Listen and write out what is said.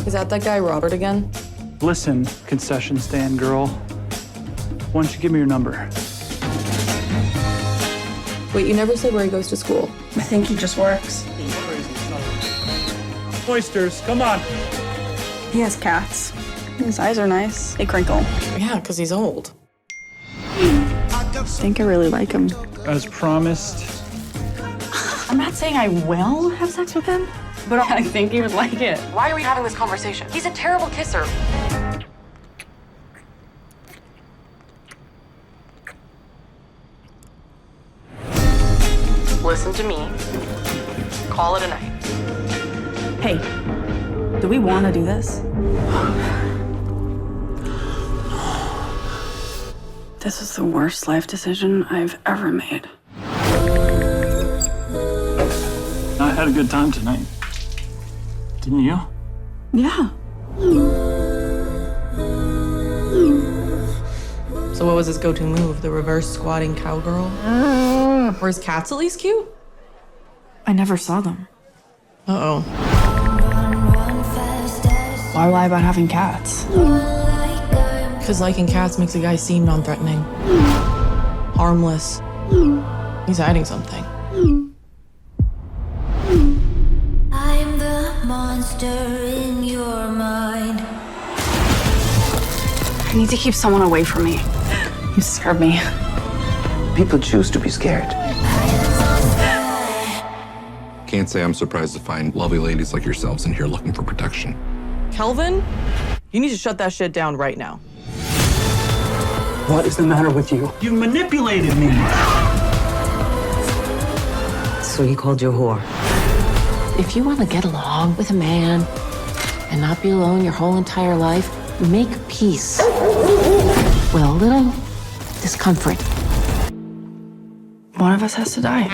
Is that guy Robert again? Listen, concession stand girl. Why don't you give me your number? Wait, you never said where he goes to school. I think he just works. Oysters, come on. He has cats. His eyes are nice. They crinkle. Yeah, because he's old. I think I really like him. As promised. I'm not saying I will have sex with him, but I think he would like it. Why are we having this conversation? He's a terrible kisser. Listen to me. Call it a night. Hey, do we want to do this? This is the worst life decision I've ever made. I had a good time tonight. Didn't you? Yeah. So what was his go-to move? The reverse squatting cowgirl? Were his cats at least cute? I never saw them. Uh-oh. Why lie about having cats? Because liking cats makes a guy seem non-threatening. Harmless. He's hiding something. I'm the monster in your mind. I need to keep someone away from me. You scared me. People choose to be scared. Can't say I'm surprised to find lovely ladies like yourselves in here looking for protection. Kelvin, you need to shut that shit down right now. What is the matter with you? You manipulated me. So he called you a whore. If you want to get along with a man and not be alone your whole entire life, make peace. With a little discomfort. One of us has to die.